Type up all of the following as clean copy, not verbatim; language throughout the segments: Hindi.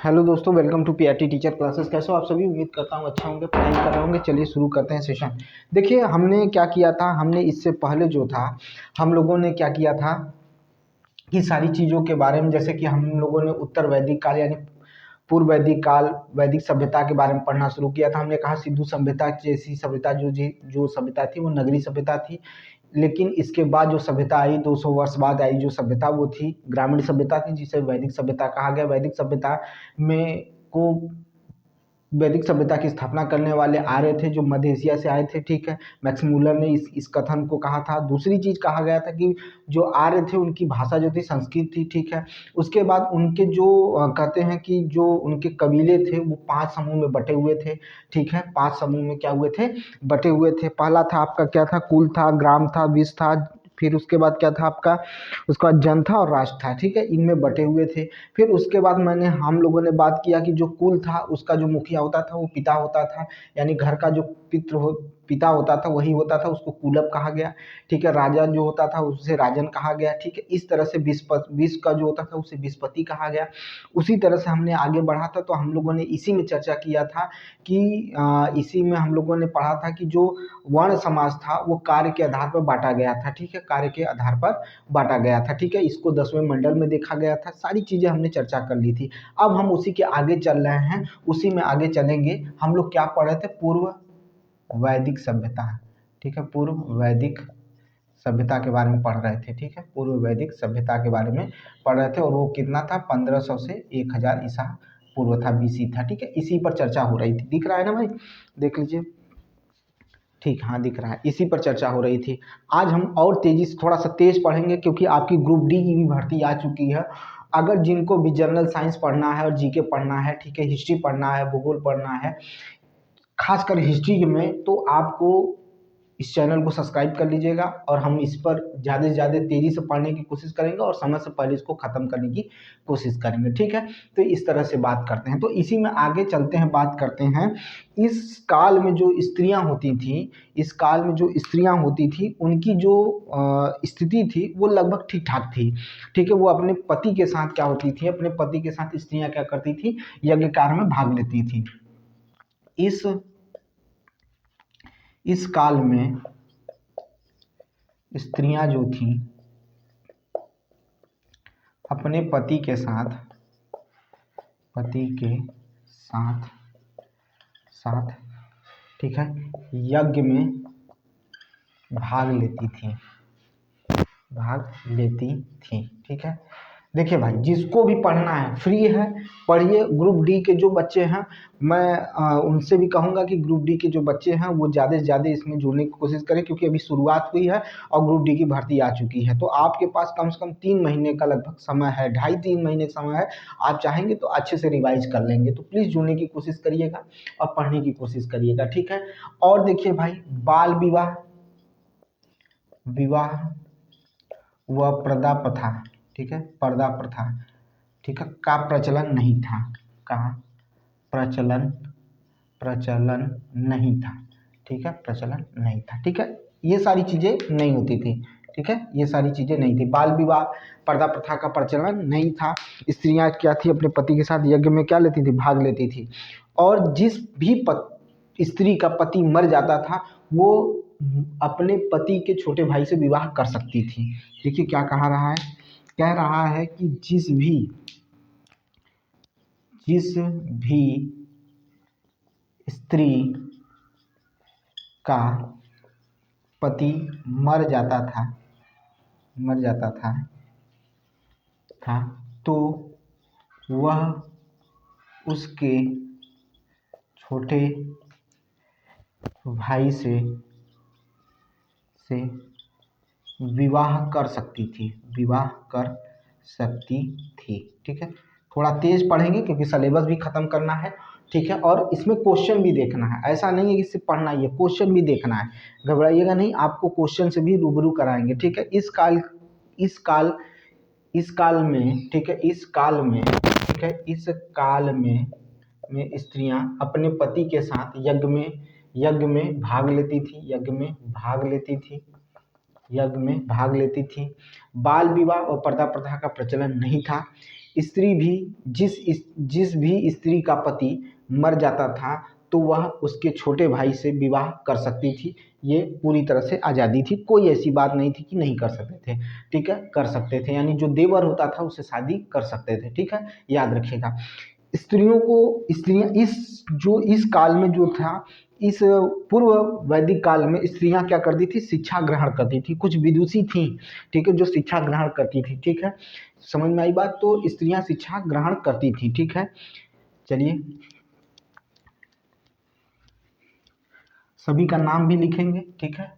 हेलो दोस्तों, welcome to PRT teacher classes. कैसे हो आप सभी? उम्मीद करता हूँ अच्छा होंगे, पढ़ाई कर रहे होंगे। चलिए शुरू करते हैं सेशन। देखिए, हमने क्या किया था, हमने इससे पहले जो था हम लोगों ने क्या किया था कि सारी चीज़ों के बारे में, जैसे कि हम लोगों ने उत्तर वैदिक काल यानी पूर्व वैदिक काल, वैदिक सभ्यता के बारे में पढ़ना शुरू किया था। हमने कहा सिंधु सभ्यता जैसी सभ्यता जो सभ्यता थी वो नगरी सभ्यता थी। लेकिन इसके बाद जो सभ्यता आई, 200 वर्ष बाद आई जो सभ्यता, वो थी ग्रामीण सभ्यता थी, जिसे वैदिक सभ्यता कहा गया। वैदिक सभ्यता में को वैदिक सभ्यता की स्थापना करने वाले आर्य थे जो मध्य एशिया से आए थे। ठीक है, मैक्स मुलर ने इस कथन को कहा था। दूसरी चीज कहा गया था कि जो आर्य थे उनकी भाषा जो थी संस्कृत थी। ठीक है, उसके बाद उनके जो कहते हैं कि जो उनके कबीले थे वो 5 समूह में बटे हुए थे। ठीक है, 5 समूह में क्या हुए थे, बटे हुए थे। पहला था आपका क्या था, कुल था, ग्राम था, विष था। फिर उसके बाद क्या था आपका, उसके बाद जन था और राष्ट्र था। ठीक है, इनमें बटे हुए थे। फिर उसके बाद हम लोगों ने बात किया कि जो कुल था उसका जो मुखिया होता था वो पिता होता था, यानी घर का जो पिता होता था वही होता था, उसको कुलप कहा गया। ठीक है, राजा जो होता था उसे राजन कहा गया। ठीक है, इस तरह से विष का जो होता था उसे विषपति कहा गया। उसी तरह से हमने आगे बढ़ा था, तो हम लोगों ने इसी में चर्चा किया था कि इसी में हम लोगों ने पढ़ा था कि जो वर्ण समाज था वो कार्य के आधार पर बांटा गया था। ठीक है, कार्य के आधार पर बांटा गया था। ठीक है, इसको 10वें मंडल में देखा गया था। सारी चीजें हमने चर्चा कर ली थी। अब हम उसी के आगे चल रहे हैं, उसी में आगे चलेंगे। हम लोग क्या पढ़ रहे थे, पूर्व वैदिक सभ्यता। ठीक है, पूर्व वैदिक सभ्यता के बारे में पढ़ रहे थे। ठीक है, पूर्व वैदिक सभ्यता के बारे में पढ़ रहे थे, और वो कितना था, 1500 से 1000 ईसा पूर्व था, बीसी था। ठीक है, इसी पर चर्चा हो रही थी। दिख रहा है ना भाई, देख लीजिए। ठीक, हाँ दिख रहा है, इसी पर चर्चा हो रही थी। आज हम और तेजी से थोड़ा सा तेज पढ़ेंगे, क्योंकि आपकी ग्रुप डी की भी भर्ती आ चुकी है। अगर जिनको भी जनरल साइंस पढ़ना है और जीके पढ़ना है, ठीक है, हिस्ट्री पढ़ना है, भूगोल पढ़ना है, खासकर हिस्ट्री में, तो आपको इस चैनल को सब्सक्राइब कर लीजिएगा। और हम इस पर ज़्यादा से ज़्यादा तेज़ी से पढ़ने की कोशिश करेंगे और समय से पहले इसको ख़त्म करने की कोशिश करेंगे। ठीक है, तो इस तरह से बात करते हैं। तो इसी में आगे चलते हैं, बात करते हैं। इस काल में जो स्त्रियां होती थी, इस काल में जो स्त्रियां होती थी, उनकी जो स्थिति थी वो लगभग ठीक ठाक थी। ठीक है, वो अपने पति के साथ क्या होती थी, अपने पति के साथ स्त्रियां क्या करती थी, यज्ञ कार्य में भाग लेती थी। इस काल में स्त्रियां जो थी अपने पति के साथ साथ ठीक है, यज्ञ में भाग लेती थी। ठीक है, देखिए भाई, जिसको भी पढ़ना है फ्री है, पढ़िए। ग्रुप डी के जो बच्चे हैं, मैं उनसे भी कहूँगा कि ग्रुप डी के जो बच्चे हैं वो ज़्यादा से ज़्यादा इसमें जुड़ने की कोशिश करें, क्योंकि अभी शुरुआत हुई है और ग्रुप डी की भर्ती आ चुकी है। तो आपके पास कम से कम 3 महीने का लगभग समय है, 2.5-3 महीने का समय है। आप चाहेंगे तो अच्छे से रिवाइज कर लेंगे। तो प्लीज़ जुड़ने की कोशिश करिएगा और पढ़ने की कोशिश करिएगा। ठीक है, और देखिए भाई, बाल विवाह व पर्दा प्रथा, ठीक है, पर्दा प्रथा, ठीक है, का प्रचलन नहीं था, का प्रचलन प्रचलन नहीं था। ठीक है, प्रचलन नहीं था। ठीक है, ये सारी चीजें नहीं होती थी। ठीक है, ये सारी चीजें नहीं थी। बाल विवाह, पर्दा प्रथा का प्रचलन नहीं था। स्त्रियां क्या थी, अपने पति के साथ यज्ञ में क्या लेती थी, भाग लेती थी। और जिस भी स्त्री का पति मर जाता था वो अपने पति के छोटे भाई से विवाह कर सकती थी। देखिए क्या कहा रहा है, कह रहा है कि जिस भी स्त्री का पति मर जाता था तो वह उसके छोटे भाई से विवाह कर सकती थी। ठीक है, थोड़ा तेज पढ़ेंगे क्योंकि सिलेबस भी खत्म करना है। ठीक है, और इसमें क्वेश्चन भी देखना है। ऐसा नहीं है कि सिर्फ पढ़ना ही है, क्वेश्चन भी देखना है। घबराइएगा नहीं, आपको क्वेश्चन से भी रूबरू कराएंगे। ठीक है, इस काल में, ठीक है, इस काल में स्त्रियां अपने पति के साथ यज्ञ में भाग लेती थी। बाल विवाह और पर्दा प्रथा का प्रचलन नहीं था। स्त्री भी जिस भी स्त्री का पति मर जाता था तो वह उसके छोटे भाई से विवाह कर सकती थी। ये पूरी तरह से आज़ादी थी, कोई ऐसी बात नहीं थी कि नहीं कर सकते थे। ठीक है, कर सकते थे, यानी जो देवर होता था उससे शादी कर सकते थे। ठीक है, याद रखिएगा। स्त्रियां इस काल में जो था, इस पूर्व वैदिक काल में स्त्रियां क्या करती थी, शिक्षा ग्रहण करती थी। कुछ विदुषी थी, ठीक है, जो शिक्षा ग्रहण करती थी। ठीक है, समझ में आई बात। तो स्त्रियां शिक्षा ग्रहण करती थी। ठीक है, चलिए सभी का नाम भी लिखेंगे। ठीक है,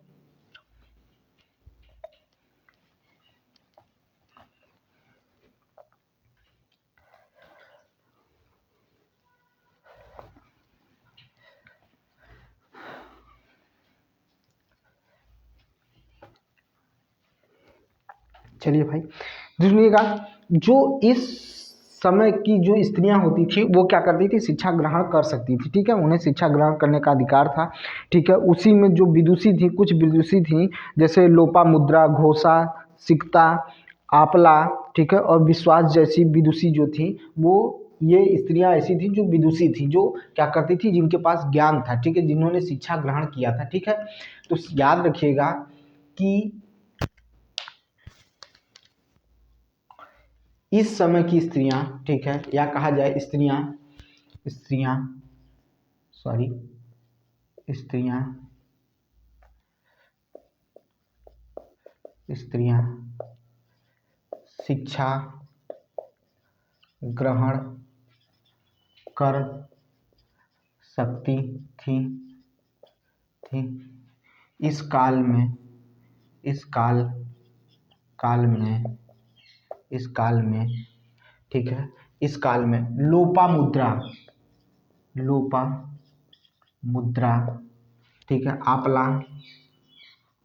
चलिए भाई सुनिएगा। जो इस समय की जो स्त्रियां होती थी वो क्या करती थी, शिक्षा ग्रहण कर सकती थी। ठीक है, उन्हें शिक्षा ग्रहण करने का अधिकार था। ठीक है, उसी में जो विदुषी थी, कुछ विदुषी थी, जैसे लोपामुद्रा, घोषा, सिकता, आपला, ठीक है, और विश्वास जैसी विदुषी जो थी, वो ये स्त्रियां ऐसी थी जो विदुषी थी, जो क्या करती थी, जिनके पास ज्ञान था। ठीक है, जिन्होंने शिक्षा ग्रहण किया था। ठीक है, तो याद रखिएगा कि इस समय की स्त्रियां, ठीक है, या कहा जाए स्त्रियां स्त्रियां सॉरी स्त्रियां स्त्रियां शिक्षा ग्रहण कर सकती थी थी इस काल में इस काल काल में इस काल में ठीक है, इस काल में लोपा मुद्रा, ठीक है, आपला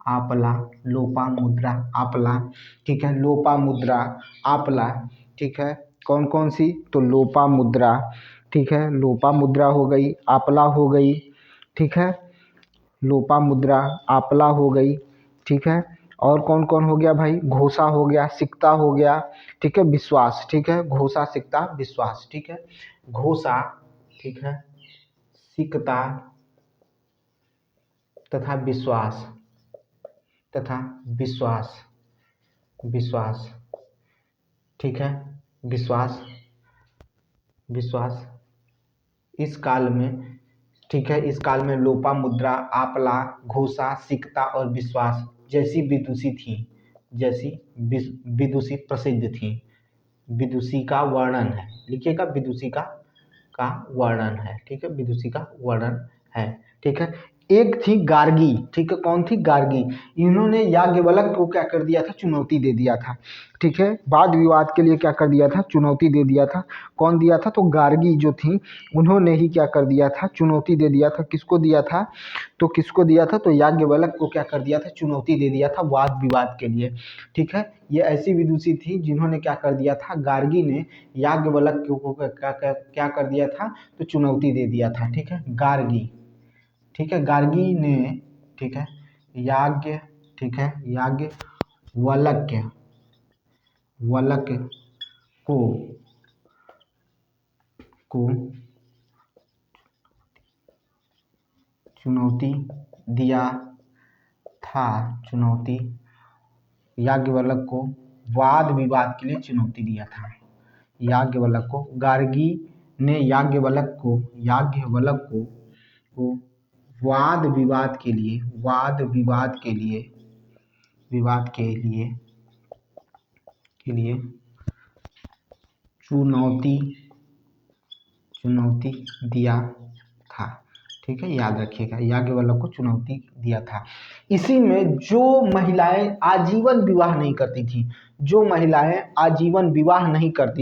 आपला लोपा मुद्रा आपला, ठीक है, लोपा मुद्रा आपला, ठीक है, कौन कौन सी, तो लोपा मुद्रा, ठीक है, लोपा मुद्रा हो गई, आपला हो गई। ठीक है, लोपा मुद्रा आपला हो गई। ठीक है, और कौन कौन हो गया भाई, घोषा हो गया, सिकता हो गया, ठीक है, विश्वास, ठीक है, घोषा सिकता विश्वास। ठीक है, घोषा, ठीक है, सिकता तथा विश्वास तथा विश्वास विश्वास ठीक है, विश्वास विश्वास इस काल में, ठीक है, इस काल में लोपा मुद्रा, आपला, घोषा, सिकता और विश्वास जैसी विदुषी थी, जैसी विदुषी प्रसिद्ध थी। विदुषी का वर्णन है, लिखिएगा, विदुषी का वर्णन है। ठीक है, विदुषी का वर्णन है। ठीक है, एक थी गार्गी, ठीक है, कौन थी, गार्गी। इन्होंने याज्ञवल्क्य को क्या कर दिया था, चुनौती दे दिया था। ठीक है, वाद विवाद के लिए क्या कर दिया था, चुनौती दे दिया था। कौन दिया था, तो गार्गी जो थी उन्होंने ही क्या कर दिया था, चुनौती दे दिया था। किसको दिया था, तो किसको दिया था, तो याज्ञवल्क्य को क्या कर दिया था, चुनौती दे दिया था वाद विवाद के लिए। ठीक है, ये ऐसी विदुषी थी जिन्होंने क्या कर दिया था, गार्गी ने याज्ञवल्क्य को क्या कर दिया था, तो चुनौती दे दिया था। ठीक है, गार्गी, ठीक है, गार्गी ने, ठीक है, याज्ञ ठीक है, याज्ञवल्क्य वल्क्य को को चुनौती दिया था। चुनौती याज्ञवल्क्य को वाद विवाद के लिए चुनौती दिया था। याज्ञवल्क्य को, गार्गी ने याज्ञवल्क्य को वाद विवाद के लिए विवाद के लिए चुनौती दिया था। ठीक है, याद रखिएगा, याज्ञवल्क्य को चुनौती दिया था। इसी में जो महिलाएं आजीवन विवाह नहीं करती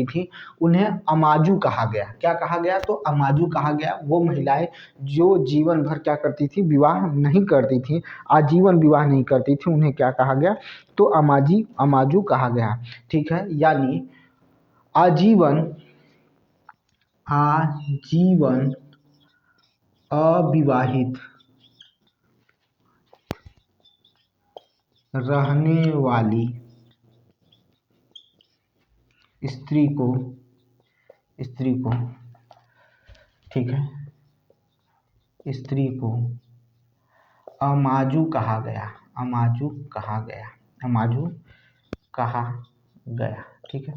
थी, उन्हें अमाजू कहा गया। क्या कहा गया, तो अमाजू कहा गया। वो महिलाएं जो जीवन भर क्या करती थी, विवाह नहीं करती थी, आजीवन विवाह नहीं करती थी, उन्हें क्या कहा गया, तो अमाजू कहा गया। ठीक है, यानी आजीवन अविवाहित रहने वाली स्त्री को स्त्री को, ठीक है, स्त्री को अमाजु कहा गया, अमाजु कहा गया, अमाजु कहा गया, ठीक है,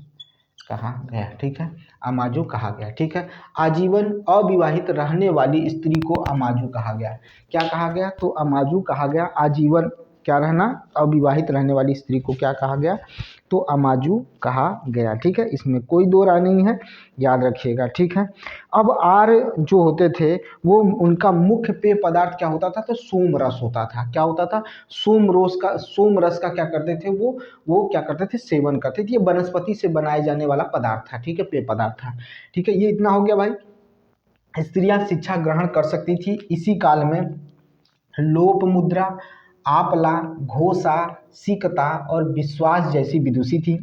कहा गया, ठीक है, अमाजु कहा गया, ठीक है। आजीवन अविवाहित रहने वाली स्त्री को अमाजु कहा गया। क्या कहा गया? तो अमाजु कहा गया। आजीवन क्या रहना? अविवाहित रहने वाली स्त्री को क्या कहा गया? तो अमाजु कहा गया, ठीक है। इसमें कोई दो राय नहीं है, याद रखिएगा, ठीक है। अब आर जो होते थे वो उनका मुख्य पेय पदार्थ क्या होता था? तो सोम रस होता था। क्या होता था? सोम रस का क्या करते थे वो क्या करते थे? सेवन करते थे। ये वनस्पति से बनाए जाने वाला पदार्थ था, ठीक है, पेय पदार्थ था, ठीक है। ये इतना हो गया भाई। स्त्रियां शिक्षा ग्रहण कर सकती थी इसी काल में। लोप मुद्रा, आपला, घोषा, सिकता और विश्वास जैसी विदुषी थी।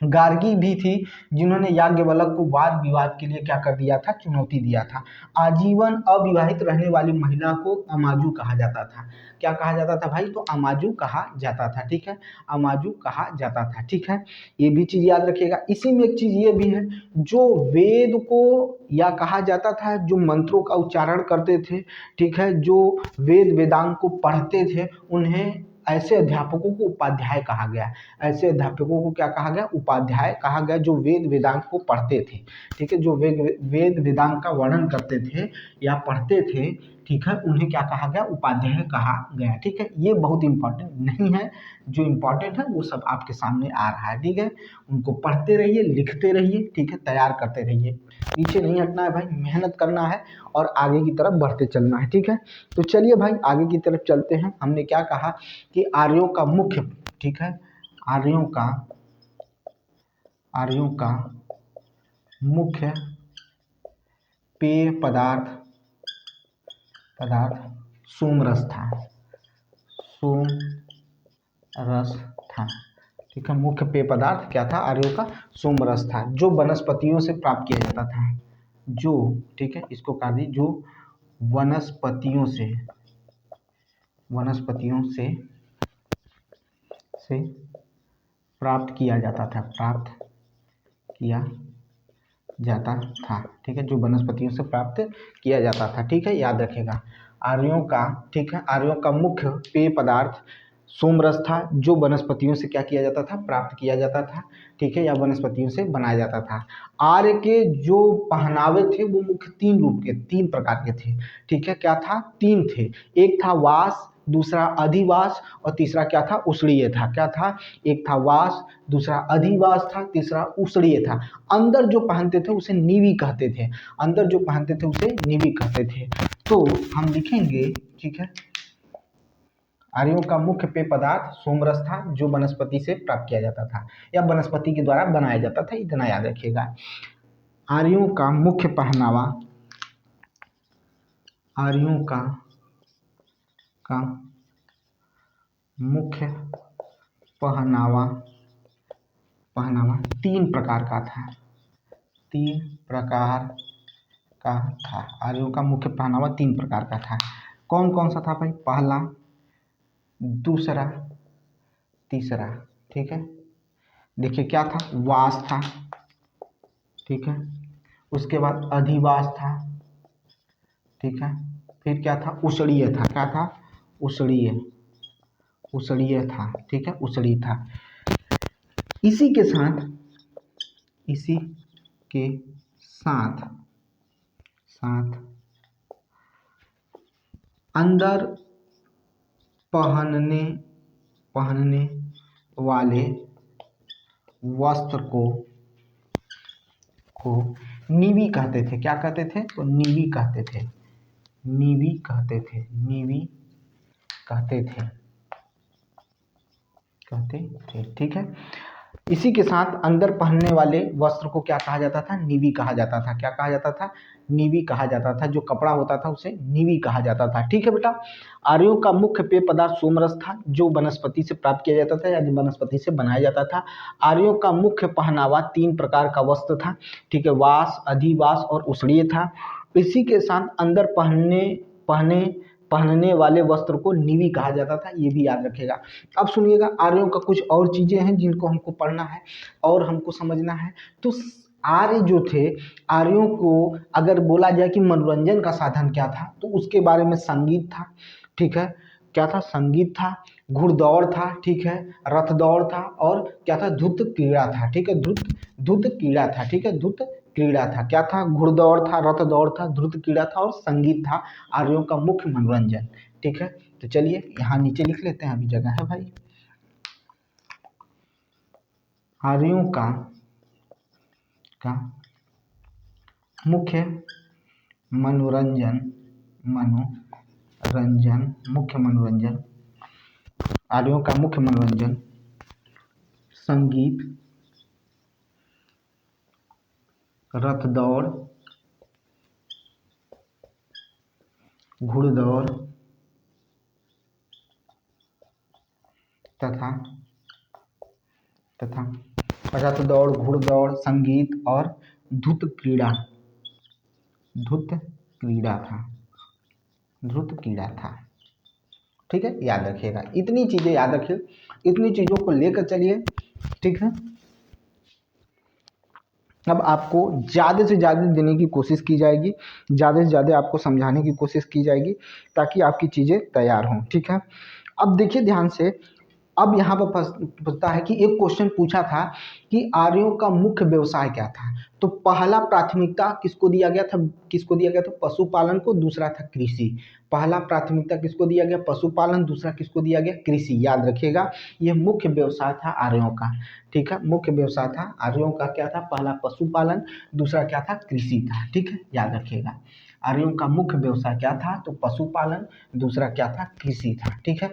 गार्गी भी थी जिन्होंने याज्ञवल्क्य को वाद विवाद के लिए क्या कर दिया था? चुनौती दिया था। आजीवन अविवाहित रहने वाली महिला को अमाजु कहा जाता था। क्या कहा जाता था भाई? तो अमाजु कहा जाता था, ठीक है, अमाजु कहा जाता था, ठीक है। ये भी चीज याद रखिएगा। इसी में एक चीज ये भी है, जो वेद को या कहा जाता था, जो मंत्रों का उच्चारण करते थे, ठीक है, जो वेद वेदांग को पढ़ते थे, उन्हें ऐसे अध्यापकों को उपाध्याय कहा गया। ऐसे अध्यापकों को क्या कहा गया? उपाध्याय कहा गया, जो वेद वेदांग को पढ़ते थे, ठीक है, जो वेद वेदांग का वर्णन करते थे या पढ़ते थे, ठीक है, उन्हें क्या कहा गया? उपाध्याय कहा गया, ठीक है। ये बहुत इंपॉर्टेंट नहीं है, जो इंपॉर्टेंट है वो सब आपके सामने आ रहा है, ठीक है। उनको पढ़ते रहिए, लिखते रहिए, ठीक है, तैयार करते रहिए, पीछे नहीं हटना है भाई, मेहनत करना है और आगे की तरफ बढ़ते चलना है, ठीक है। तो चलिए भाई आगे की तरफ चलते हैं। हमने क्या कहा कि आर्यों का मुख्य, ठीक है, आर्यों का मुख्य पेय पदार्थ सोम रस था, सोम रस था, ठीक है। मुख्य पेय पदार्थ क्या था? आर्यों का सोम रस था, जो वनस्पतियों से प्राप्त किया जाता था, जो, ठीक है, इसको काट दी, जो वनस्पतियों से प्राप्त किया जाता था, ठीक है, जो वनस्पतियों से प्राप्त किया जाता था, ठीक है, याद रखेगा। आर्यों का, ठीक है, आर्यों का मुख्य पेय पदार्थ सोमरस था, जो वनस्पतियों से क्या किया जाता था? प्राप्त किया जाता था, ठीक है, या वनस्पतियों से बनाया जाता था। आर्य के जो पहनावे थे वो मुख्य तीन प्रकार के थे, ठीक है। क्या था? तीन थे। एक था वास, दूसरा अधिवास और तीसरा क्या था? उषणीय था। क्या था? एक था वास, दूसरा अधिवास था, तीसरा उषणीय था। अंदर जो पहनते थे उसे नीवी कहते थे, अंदर जो पहनते थे उसे नीवी कहते थे। तो हम लिखेंगे, ठीक है, आर्यों का मुख्य पेय पदार्थ सोमरस था, जो वनस्पति से प्राप्त किया जाता था या वनस्पति के द्वारा बनाया जाता था, इतना याद रखिएगा। आर्यों का मुख्य पहनावा, आर्यों का मुख्य पहनावा तीन प्रकार का था, आर्यों का मुख्य पहनावा तीन प्रकार का था। कौन कौन सा था भाई? पहला, दूसरा, तीसरा, ठीक है। देखिए क्या था? वास था, ठीक है, उसके बाद अधिवास था, ठीक है, फिर क्या था? उषणीय था। क्या था? उषणीय था, ठीक है, उषणीय था। इसी के साथ अंदर पहनने वाले वस्त्र को नीवी कहते थे। क्या कहते थे? तो नीवी कहते थे, ठीक है। इसी के साथ अंदर पहनने वाले वस्त्र को क्या कहा जाता था? नीवी कहा जाता था। क्या कहा जाता था? नीवी कहा जाता था। जो कपड़ा होता था उसे नीवी कहा जाता था, ठीक है बेटा। आर्यों का मुख्य पेय पदार्थ सोमरस था, जो वनस्पति से प्राप्त किया जाता था या वनस्पति से बनाया जाता था। आर्यों का मुख्य पहनावा तीन प्रकार का वस्त्र था, ठीक है, वास, अधिवास और उषणीय था। इसी के साथ अंदर पहनने वाले वस्त्र को नीवी कहा जाता था, ये भी याद रखेगा। अब सुनिएगा, आर्यों का कुछ और चीजें हैं जिनको हमको पढ़ना है और हमको समझना है। तो आर्य जो थे, आर्यों को अगर बोला जाए कि मनोरंजन का साधन क्या था, तो उसके बारे में संगीत था, ठीक है। क्या था? संगीत था, घुड़दौड़ था, ठीक है, रथ दौड़ था, और क्या था? धुत क्रीड़ा था, ठीक है, धुत धुत क्रीड़ा था, ठीक है, धुत क्रीड़ा था। क्या था? घुड़दौड़ था, रथ दौड़ था, धुत क्रीड़ा था और संगीत था आर्यों का मुख्य मनोरंजन, ठीक है। तो चलिए यहाँ नीचे लिख लेते हैं, अभी जगह है भाई। आर्यों का मुख्य मनोरंजन मुख्य मनोरंजन, आर्यों का मुख्य मनोरंजन संगीत, रथ दौड़, घुड़दौड़ तथा रथ दौड़, घुड़दौड़, संगीत और धुत क्रीड़ा था, ठीक है। याद रखिएगा, इतनी चीजें याद रखिए, इतनी चीजों को लेकर चलिए, ठीक है। अब आपको ज़्यादा से ज़्यादा देने की कोशिश की जाएगी, ज़्यादा से ज़्यादा आपको समझाने की कोशिश की जाएगी, ताकि आपकी चीज़ें तैयार हों, ठीक है। अब देखिए ध्यान से, अब यहाँ पर पूछता है कि एक क्वेश्चन पूछा था कि आर्यों का मुख्य व्यवसाय क्या था। तो पहला प्राथमिकता किसको दिया गया था? पशुपालन को, दूसरा था कृषि। पहला प्राथमिकता किसको दिया गया? पशुपालन। दूसरा किसको दिया गया? कृषि। याद रखिएगा, यह मुख्य व्यवसाय था आर्यों का, ठीक है, मुख्य व्यवसाय था आर्यों का। क्या था? पहला पशुपालन, दूसरा क्या था? कृषि था, ठीक है, याद रखिएगा। आर्यों का मुख्य व्यवसाय क्या था? तो पशुपालन, दूसरा क्या था? कृषि था, ठीक है।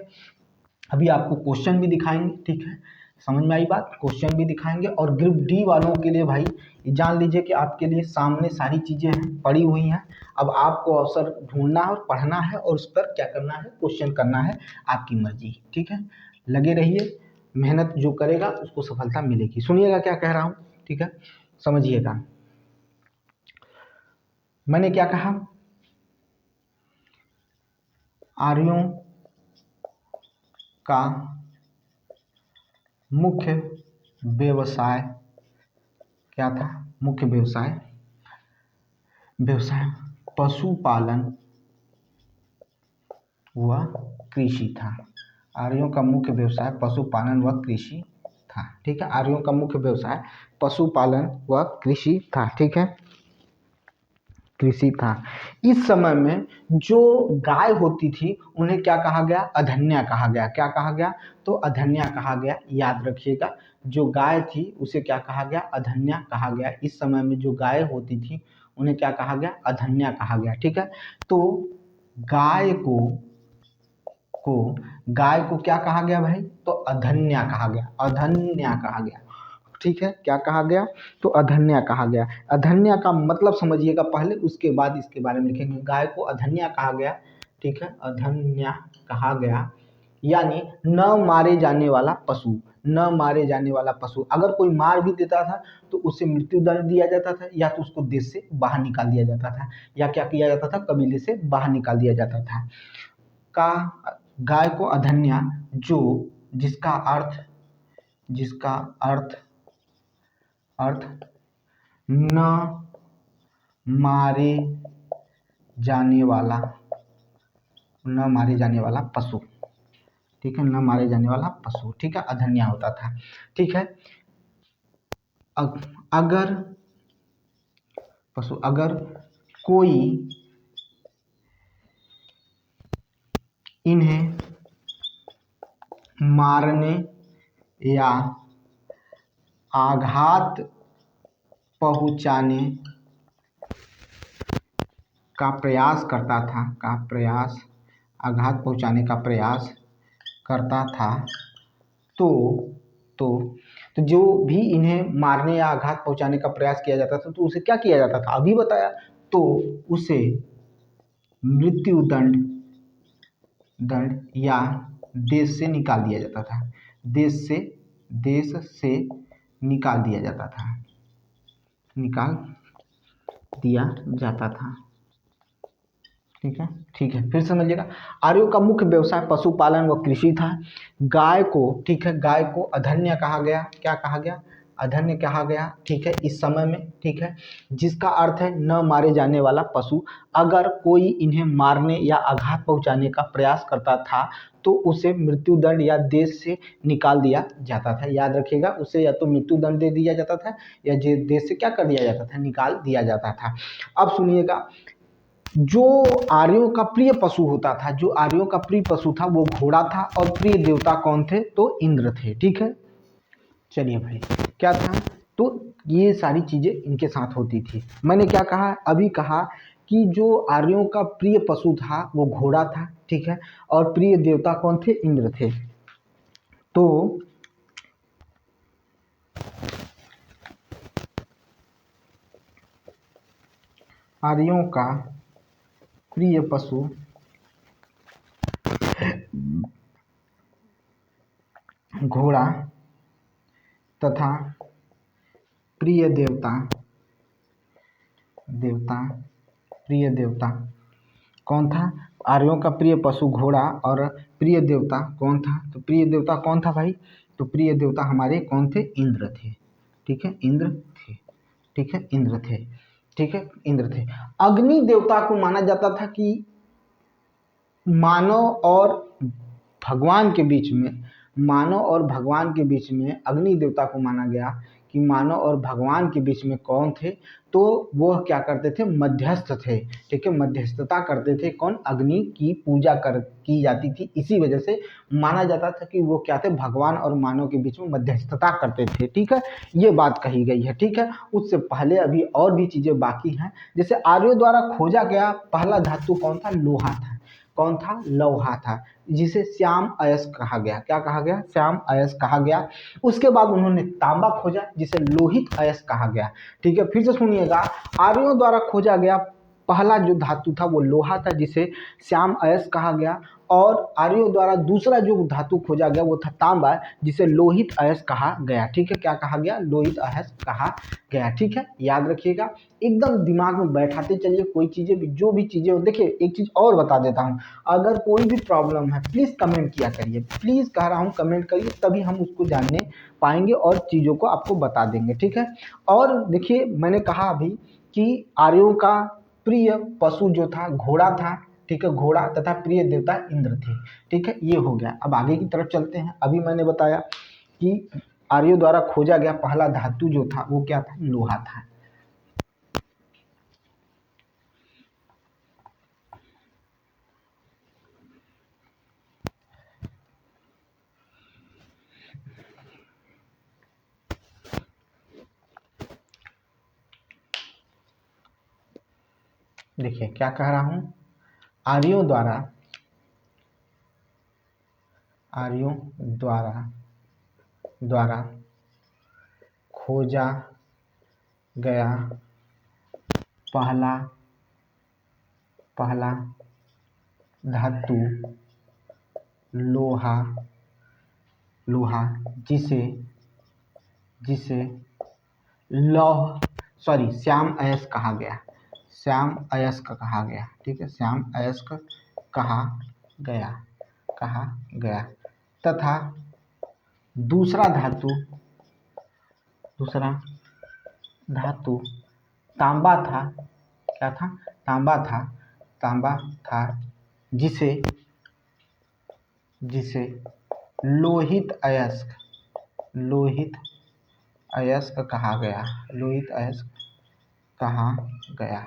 अभी आपको क्वेश्चन भी दिखाएंगे, ठीक है, समझ में आई बात? क्वेश्चन भी दिखाएंगे। और ग्रुप डी वालों के लिए भाई जान लीजिए कि आपके लिए सामने सारी चीज़ें हैं, पड़ी हुई हैं। अब आपको अवसर ढूंढना और पढ़ना है, और उस पर क्या करना है? क्वेश्चन करना है, आपकी मर्जी, ठीक है। लगे रहिए, मेहनत जो करेगा उसको सफलता मिलेगी। सुनिएगा क्या कह रहा हूँ, ठीक है, समझिएगा। मैंने क्या कहा? आर्यों का मुख्य व्यवसाय क्या था? मुख्य व्यवसाय पशुपालन व कृषि था। आर्यों का मुख्य व्यवसाय पशुपालन व कृषि था, ठीक है। आर्यों का मुख्य व्यवसाय पशुपालन व कृषि था, ठीक है, कृषि था। इस समय में जो गाय होती थी उन्हें क्या कहा गया? अधन्या कहा गया। क्या कहा गया? तो अधन्या कहा गया। याद रखिएगा, जो गाय थी उसे क्या कहा गया? अधन्या कहा गया। इस समय में जो गाय होती थी उन्हें क्या कहा गया? अधन्या कहा गया, ठीक है। तो गाय को क्या कहा गया भाई? तो अधन्या कहा गया, अधन्या कहा गया, ठीक है। क्या कहा गया? तो अधन्या कहा गया। अधन्या का मतलब समझिएगा पहले, उसके बाद इसके बारे में लिखेंगे। गाय को अधन्या कहा गया, ठीक है, अधन्या कहा गया, यानी न मारे जाने वाला पशु। न मारे जाने वाला पशु, अगर कोई मार भी देता था तो उसे मृत्यु दंड दिया जाता था, या तो उसको देश से बाहर निकाल दिया जाता था, या क्या किया जाता था? कबीले से बाहर निकाल दिया जाता था। का गाय को अधन्या, जो जिसका अर्थ न मारे जाने वाला पशु, ठीक है, न मारे जाने वाला पशु, ठीक है, अधन्या होता था, ठीक है। अगर कोई इन्हें मारने या आघात पहुंचाने का प्रयास करता था, आघात पहुंचाने का प्रयास करता था, तो जो भी इन्हें मारने या आघात पहुंचाने का प्रयास किया जाता था, तो उसे क्या किया जाता था? अभी बताया। तो उसे मृत्यु दंड या देश से निकाल दिया जाता था, देश से निकाल दिया जाता था, ठीक है, फिर समझिएगा। आर्यों का मुख्य व्यवसाय पशुपालन व कृषि था। गाय को, ठीक है, गाय को अधन्या कहा गया। क्या कहा गया? अधन्य कहा गया, ठीक है, इस समय में, ठीक है, जिसका अर्थ है न मारे जाने वाला पशु। अगर कोई इन्हें मारने या आघात पहुंचाने का प्रयास करता था तो उसे मृत्युदंड या देश से निकाल दिया जाता था। याद रखिएगा, उसे या तो मृत्युदंड दे दिया जाता था या देश से क्या कर दिया जाता था, निकाल दिया जाता था। अब सुनिएगा, जो आर्यों का प्रिय पशु होता था, जो आर्यों का प्रिय पशु था वो घोड़ा था, और प्रिय देवता कौन थे, तो इंद्र थे, ठीक है। चलिए भाई, क्या था, तो ये सारी चीजें इनके साथ होती थी। मैंने क्या कहा, अभी कहा कि जो आर्यों का प्रिय पशु था वो घोड़ा था, ठीक है, और प्रिय देवता कौन थे, इंद्र थे। तो आर्यों का प्रिय पशु घोड़ा तथा प्रिय देवता प्रिय देवता कौन था, आर्यों का प्रिय पशु घोड़ा, और प्रिय देवता कौन था, तो प्रिय देवता कौन था भाई, तो प्रिय देवता हमारे कौन थे, इंद्र थे, ठीक है, इंद्र थे, ठीक है, इंद्र थे, ठीक है, इंद्र थे। अग्नि देवता को माना जाता था कि मानव और भगवान के बीच में, मानव और भगवान के बीच में अग्नि देवता को माना गया कि मानव और भगवान के बीच में कौन थे, तो वो क्या करते थे, मध्यस्थ थे, ठीक है, मध्यस्थता करते थे। कौन, अग्नि की पूजा की जाती थी, इसी वजह से माना जाता था कि वो क्या थे, भगवान और मानव के बीच में मध्यस्थता करते थे, ठीक है, ये बात कही गई है, ठीक है। उससे पहले अभी और भी चीजें बाकी हैं। जैसे आर्यों द्वारा खोजा गया पहला धातु कौन था, लोहा था, कौन था, लोहा था, जिसे श्याम अयस्क कहा गया। क्या कहा गया, श्याम अयस्क कहा गया। उसके बाद उन्होंने तांबा खोजा जिसे लोहित अयस्क कहा गया, ठीक है। फिर से सुनिएगा, आर्यों द्वारा खोजा गया पहला जो धातु था वो लोहा था जिसे श्याम अयस्क कहा गया, और आर्यों द्वारा दूसरा जो धातु खोजा गया वो था तांबा जिसे लोहित अयस्क कहा गया, ठीक है। क्या कहा गया, लोहित अयस्क कहा गया, ठीक है, याद रखिएगा, एकदम दिमाग में बैठाते चलिए। कोई चीजें भी, जो भी चीजें हो, देखिए एक चीज और बता देता हूँ, अगर कोई भी प्रॉब्लम है प्लीज कमेंट किया करिए, प्लीज कह रहा हूँ कमेंट करिए, तभी हम उसको जानने पाएंगे और चीजों को आपको बता देंगे, ठीक है। और देखिए, मैंने कहा अभी कि आर्यों का प्रिय पशु जो था घोड़ा था, ठीक है, घोड़ा, तथा प्रिय देवता इंद्र थे, ठीक है, ये हो गया। अब आगे की तरफ चलते हैं। अभी मैंने बताया कि आर्यों द्वारा खोजा गया पहला धातु जो था वो क्या था, लोहा था। देखिए क्या कह रहा हूं, आर्यों द्वारा आर्यों द्वारा द्वारा खोजा गया पहला पहला धातु लोहा लोहा जिसे जिसे लौह सॉरी श्याम अयस्क कहा गया, श्याम अयस्क कहा गया, ठीक है, श्याम अयस्क कहा गया, कहा गया। तथा दूसरा धातु दूसरा धातु तांबा था। क्या था, तांबा था, तांबा था जिसे जिसे लोहित अयस्क लोहित अयस्क कहा गया, लोहित अयस्क कहा गया,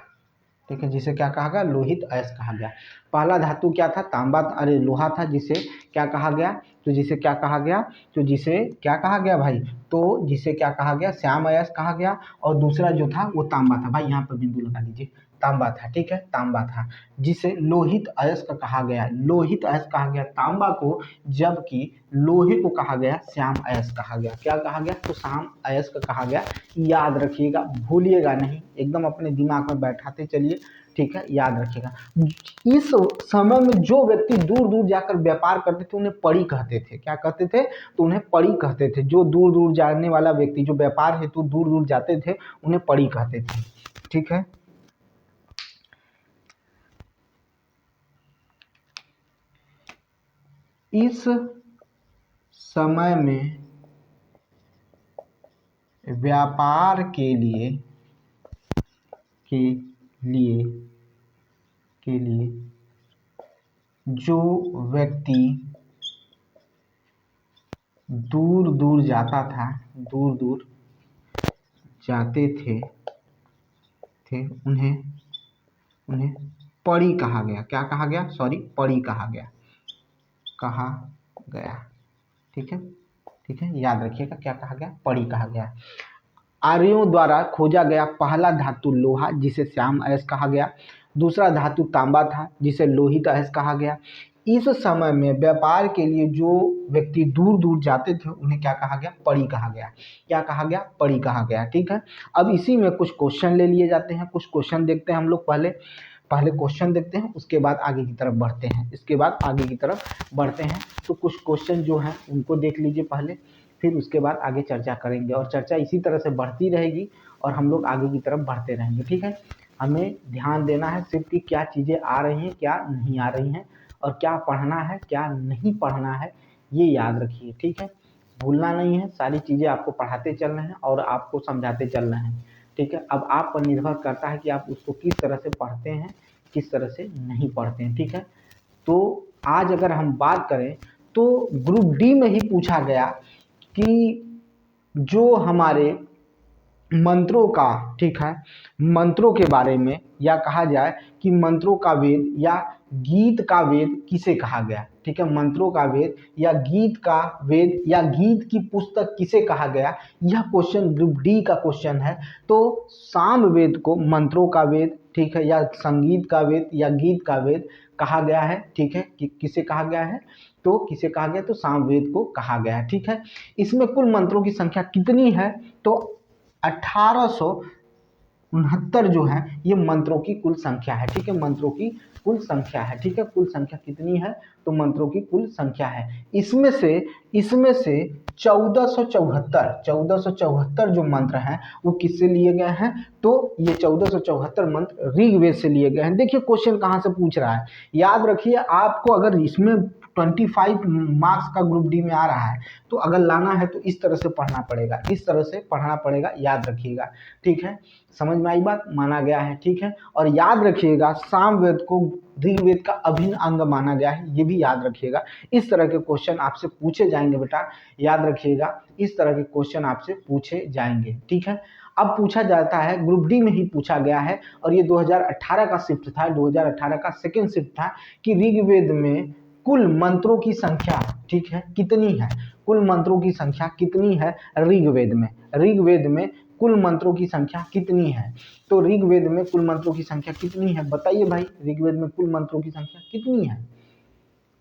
ठीक है, जिसे क्या कहा गया, लोहित अयस्क कहा गया। पहला धातु क्या था, तांबा, अरे लोहा था, जिसे क्या कहा गया, तो जिसे क्या कहा गया, तो जिसे क्या कहा गया भाई, तो जिसे क्या कहा गया, श्याम अयस्क कहा गया। और दूसरा जो था वो तांबा था, भाई यहाँ पर बिंदु लगा दीजिए, तांबा था, ठीक है, तांबा था जिसे लोहित अयस्क कहा गया, लोहित अयस्क कहा गया तांबा को, जबकि लोहे को कहा गया श्याम अयस्क कहा गया। क्या कहा गया, तो श्याम अयस्क कहा गया। याद रखिएगा, भूलिएगा नहीं, एकदम अपने दिमाग में बैठाते चलिए, ठीक है, याद रखिएगा। इस समय में जो व्यक्ति दूर दूर जाकर व्यापार करते थे उन्हें पड़ी कहते थे। क्या कहते थे, तो उन्हें पड़ी कहते थे। जो दूर दूर जाने वाला व्यक्ति, जो व्यापार हेतु दूर दूर जाते थे उन्हें पड़ी कहते थे, ठीक है। इस समय में व्यापार के लिए के लिए जो व्यक्ति दूर दूर जाता था, दूर दूर जाते थे उन्हें परी कहा गया। क्या कहा गया? सॉरी, परी कहा गया। ठीक है, याद रखिएगा क्या कहा गया? परी कहा गया। आर्यों द्वारा खोजा गया पहला धातु लोहा, जिसे श्याम अयस्क कहा गया। दूसरा धातु तांबा था, जिसे लोहित अयस्क कहा गया। इस समय में व्यापार के लिए जो व्यक्ति दूर दूर जाते थे उन्हें क्या कहा गया? परी कहा गया। क्या कहा गया? परी कहा गया। ठीक है, अब इसी में कुछ क्वेश्चन ले लिए जाते हैं। कुछ क्वेश्चन देखते हैं हम लोग। पहले क्वेश्चन देखते हैं, उसके बाद आगे की तरफ बढ़ते हैं। तो कुछ क्वेश्चन जो हैं उनको देख लीजिए पहले, फिर उसके बाद आगे चर्चा करेंगे, और चर्चा इसी तरह से बढ़ती रहेगी और हम लोग आगे की तरफ बढ़ते रहेंगे। ठीक है, हमें ध्यान देना है सिर्फ कि क्या चीज़ें आ रही हैं, क्या नहीं आ रही हैं, और क्या पढ़ना है, क्या नहीं पढ़ना है, ये याद रखिए। ठीक है, भूलना नहीं है, सारी चीज़ें आपको पढ़ाते चल रहे हैं और आपको समझाते चल रहे हैं। ठीक है, अब आप पर निर्भर करता है कि आप उसको किस तरह से पढ़ते हैं, किस तरह से नहीं पढ़ते हैं। ठीक है, तो आज अगर हम बात करें तो ग्रुप डी में ही पूछा गया कि जो हमारे मंत्रों का, ठीक है, मंत्रों के बारे में, या कहा जाए कि मंत्रों का वेद या गीत का वेद किसे कहा गया। ठीक है, मंत्रों का वेद या गीत का वेद या गीत की पुस्तक किसे कहा गया, यह क्वेश्चन ग्रुप डी का क्वेश्चन है। तो सामवेद को मंत्रों का वेद, ठीक है, या संगीत का वेद या गीत का वेद कहा गया है। ठीक है, कि किसे कहा गया है? तो किसे कहा गया? तो सामवेद को कहा गया है। ठीक है, इसमें कुल मंत्रों की संख्या कितनी है? तो 1869 जो है ये मंत्रों की कुल संख्या है। ठीक है, मंत्रों की कुल संख्या है। ठीक है, कुल संख्या कितनी है? तो मंत्रों की कुल संख्या है। इसमें से 1474 जो मंत्र हैं वो किससे लिए गए हैं? तो ये 1474 मंत्र ऋग्वेद से लिए गए हैं। देखिए क्वेश्चन कहाँ से पूछ रहा है, याद रखिए। आपको अगर इसमें 25 मार्क्स का ग्रुप डी में आ रहा है तो अगर लाना है तो इस तरह से पढ़ना पड़ेगा, इस तरह से पढ़ना पड़ेगा, याद रखिएगा। ठीक है, समझ में आई बात? माना गया है। ठीक है, और याद रखिएगा सामवेद को ऋग्वेद का अभिन्न अंग माना गया है, ये भी याद रखिएगा। इस तरह के क्वेश्चन आपसे पूछे जाएंगे बेटा, याद रखिएगा, इस तरह के क्वेश्चन आपसे पूछे जाएंगे। ठीक है, अब पूछा जाता है, ग्रुप डी में ही पूछा गया है, और ये 2018 का शिफ्ट था, 2018 का सेकेंड शिफ्ट था, कि ऋग्वेद में कुल मंत्रों की संख्या, ठीक है, कितनी है? कुल मंत्रों की संख्या कितनी है ऋग्वेद में कुल मंत्रों की संख्या कितनी है? तो ऋग्वेद में कुल मंत्रों की संख्या कितनी है? बताइए भाई, ऋग्वेद में कुल मंत्रों की संख्या कितनी है?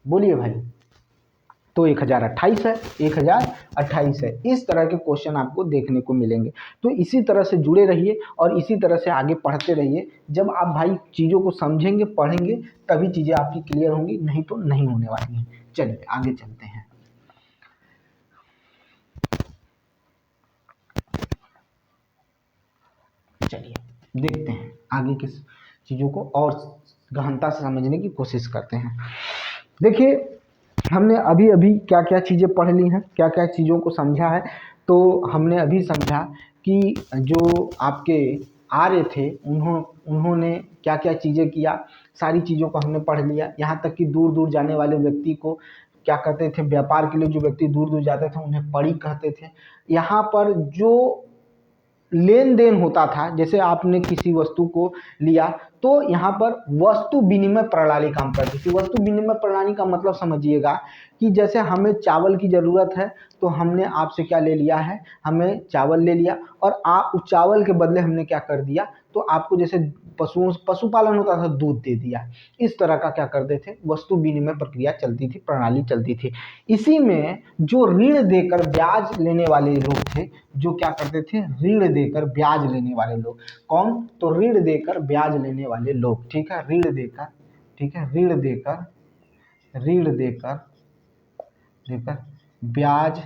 बोलिए भाई। तो 1028 है, 1028 है। इस तरह के क्वेश्चन आपको देखने को मिलेंगे। तो इसी तरह से जुड़े रहिए और इसी तरह से आगे पढ़ते रहिए। जब आप भाई चीज़ों को समझेंगे, पढ़ेंगे, तभी चीज़ें आपकी क्लियर होंगी, नहीं तो नहीं होने वाली हैं। चलिए आगे चलते हैं। चलिए देखते हैं आगे किस चीज़ों को और गहनता से समझने की कोशिश करते हैं। देखिए हमने अभी अभी क्या क्या चीज़ें पढ़ ली हैं, क्या क्या चीज़ों को समझा है। तो हमने अभी समझा कि जो आपके आर्य थे उन्होंने क्या क्या चीज़ें किया, सारी चीज़ों को हमने पढ़ लिया। यहाँ तक कि दूर दूर जाने वाले व्यक्ति को क्या कहते थे? व्यापार के लिए जो व्यक्ति दूर दूर जाते थे उन्हें परी कहते थे। यहाँ पर जो लेन देन होता था, जैसे आपने किसी वस्तु को लिया तो यहाँ पर वस्तु विनिमय प्रणाली काम करती थी। वस्तु विनिमय प्रणाली का मतलब समझिएगा कि जैसे हमें चावल की ज़रूरत है तो हमने आपसे क्या ले लिया है? हमें चावल ले लिया, और आप उस चावल के बदले हमने क्या कर दिया? तो आपको जैसे पशुपालन होता था, दूध दे दिया। इस तरह का क्या करते थे? वस्तु विनिमय प्रक्रिया चलती थी, प्रणाली चलती थी। इसी में जो ऋण देकर ब्याज लेने वाले लोग थे, जो क्या करते थे? ऋण देकर ब्याज लेने वाले लोग। कौन? तो ऋण देकर ब्याज लेने वाले लोग। ठीक है, ऋण देकर, ठीक है, ऋण देकर ब्याज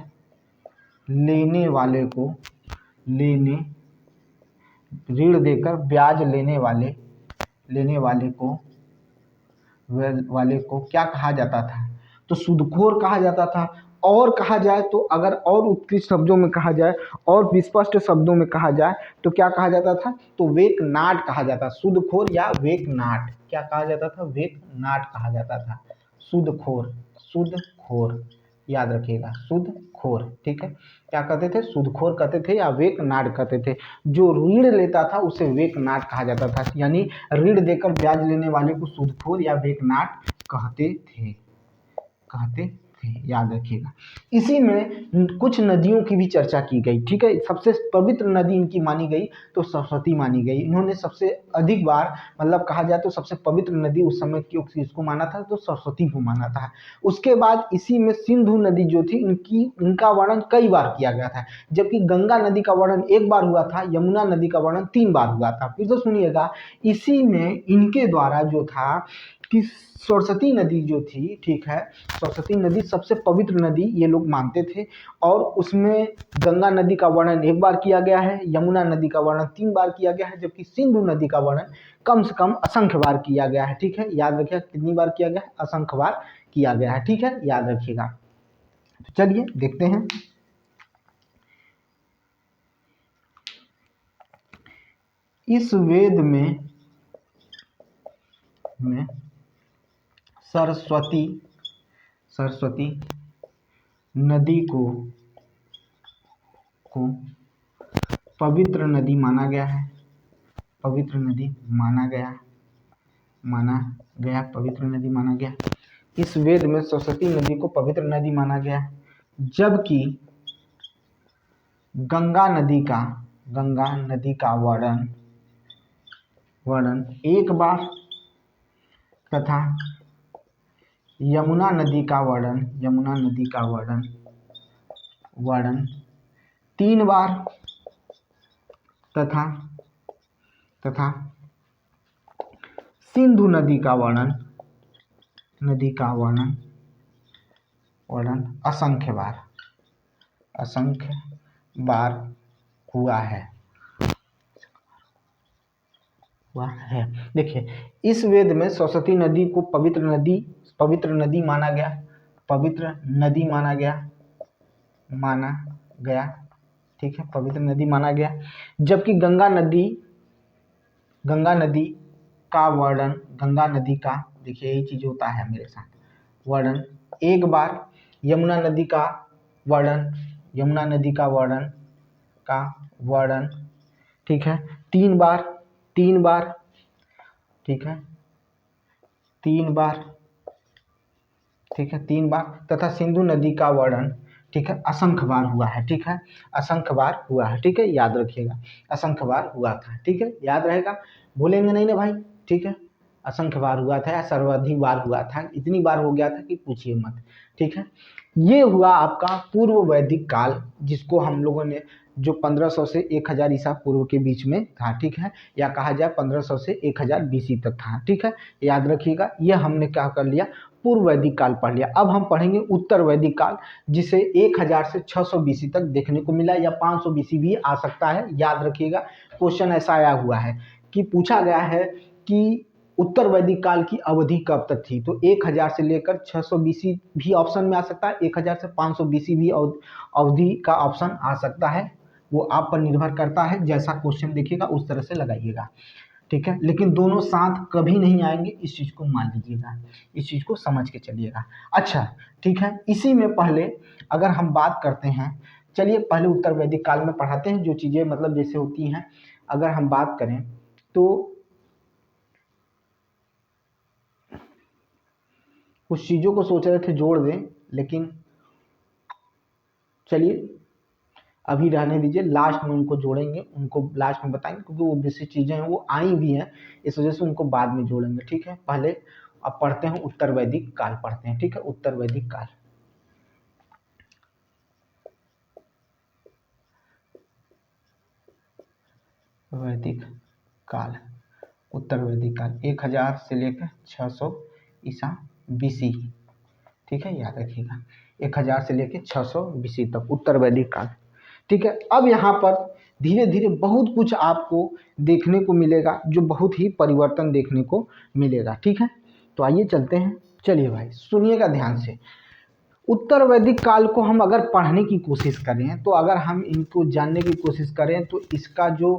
लेने वाले को ऋण देकर ब्याज लेने वाले को क्या कहा जाता था? तो सूदखोर कहा जाता था। और कहा जाए तो अगर और उत्कृष्ट शब्दों में कहा जाए और विस्पष्ट शब्दों में कहा जाए तो क्या कहा जाता था, तो वेकनाट कहा जाता, शुद्धखोर या वेकनाट, क्या कहा जाता था, वेकनाट कहा जाता था, शुद्धखोर, शुद्धखोर, याद रखिएगा, शुद्धखोर, ठीक है। क्या कहते थे, शुद्धखोर कहते थे या वेकनाट कहते थे। जो ऋण लेता था उसे वेकनाट कहा जाता था, यानी ऋण देकर ब्याज लेने वाले को शुद्धखोर या वेकनाट कहते थे, कहते थे, याद रखिएगा। इसी में कुछ नदियों की भी चर्चा की गई, ठीक है। सबसे पवित्र नदी इनकी मानी गई तो सरस्वती मानी गई। इन्होंने सबसे अधिक बार, मतलब कहा जाए तो सबसे पवित्र नदी उस समय किसको माना था, तो सरस्वती को माना था। उसके बाद इसी में सिंधु नदी जो थी इनका वर्णन कई बार किया गया था, जबकि गंगा नदी का वर्णन एक बार हुआ था, यमुना नदी का वर्णन 3 बार हुआ था। फिर तो सुनिएगा, इसी में इनके द्वारा जो था कि सरस्वती नदी जो थी, ठीक है, सरस्वती नदी सबसे पवित्र नदी ये लोग मानते थे, और उसमें गंगा नदी का वर्णन 1 बार किया गया है, यमुना नदी का वर्णन 3 बार किया गया है, जबकि सिंधु नदी का वर्णन कम से कम असंख्य बार किया गया है, ठीक है। याद रखिएगा कितनी बार किया गया है, असंख्य बार किया गया है, ठीक है, याद रखिएगा। तो चलिए देखते हैं, इस वेद में सरस्वती नदी को पवित्र नदी माना गया है, पवित्र नदी माना गया, पवित्र नदी माना गया। इस वेद में सरस्वती नदी को पवित्र नदी माना गया, जबकि गंगा नदी का वर्णन 1 बार तथा यमुना नदी का वर्णन 3 बार तथा सिंधु नदी का वर्णन असंख्य बार हुआ है। देखिए, इस वेद में सरस्वती नदी को पवित्र नदी माना गया, ठीक है, पवित्र नदी माना गया, जबकि गंगा नदी का देखिए यही चीज होता है मेरे साथ, वर्णन 1 बार, यमुना नदी का वर्णन, ठीक है, 3 बार, ठीक है, 3 बार, ठीक है, 3 बार, तथा सिंधु नदी का वर्णन, ठीक है, असंख्य बार हुआ है, ठीक है, असंख्य बार हुआ है, ठीक है, याद रखिएगा, असंख्य बार हुआ था, ठीक है, याद रहेगा, भूलेंगे नहीं ना भाई, ठीक है, असंख्य बार हुआ था या सर्वाधिक बार हुआ था, इतनी बार हो गया था कि पूछिए मत, ठीक है। ये हुआ आपका पूर्व वैदिक काल, जिसको हम लोगों ने जो 1500 से 1000 ईसा पूर्व के बीच में था, ठीक है, या कहा जाए 1500 से 1000 बीसी तक था, ठीक है, याद रखिएगा। ये हमने क्या कर लिया, पूर्व वैदिक काल पढ़ लिया। अब हम पढ़ेंगे उत्तर वैदिक काल, जिसे 1000 से 600 बीसी तक देखने को मिला, या 500 बीसी भी आ सकता है, याद रखिएगा। क्वेश्चन ऐसा आया हुआ है कि पूछा गया है कि उत्तर वैदिक काल की अवधि कब तक थी, तो 1000 से लेकर 600 बीसी भी ऑप्शन में आ सकता है, 1000 से 500 बीसी भी अवधि का ऑप्शन आ सकता है, वो आप पर निर्भर करता है, जैसा क्वेश्चन देखिएगा उस तरह से लगाइएगा, ठीक है। लेकिन दोनों साथ कभी नहीं आएंगे, इस चीज़ को मान लीजिएगा, इस चीज़ को समझ के चलिएगा। अच्छा, ठीक है, इसी में पहले अगर हम बात करते हैं, चलिए पहले उत्तर वैदिक काल में पढ़ाते हैं जो चीज़ें मतलब जैसे होती हैं। अगर हम बात करें तो कुछ चीज़ों को सोच रहे थे जोड़ दें, लेकिन चलिए अभी रहने दीजिए, लास्ट में उनको जोड़ेंगे, उनको लास्ट में बताएंगे, क्योंकि वो बेसिक चीज़ें हैं, वो आई भी हैं, इस वजह से उनको बाद में जोड़ेंगे, ठीक है। पहले अब पढ़ते हैं उत्तर वैदिक काल पढ़ते हैं, ठीक है, उत्तर वैदिक काल। वैदिक काल, उत्तर वैदिक काल 1000 से लेकर 600 ईसा बीसी, ठीक है, याद रखिएगा, 1000 से लेकर 600 बीसी तक उत्तर वैदिक काल, ठीक है। अब यहाँ पर धीरे धीरे बहुत कुछ आपको देखने को मिलेगा, जो बहुत ही परिवर्तन देखने को मिलेगा, ठीक है। तो आइए चलते हैं, चलिए भाई सुनिएगा ध्यान से। उत्तर वैदिक काल को हम अगर पढ़ने की कोशिश करें, तो अगर हम इनको जानने की कोशिश करें, तो इसका जो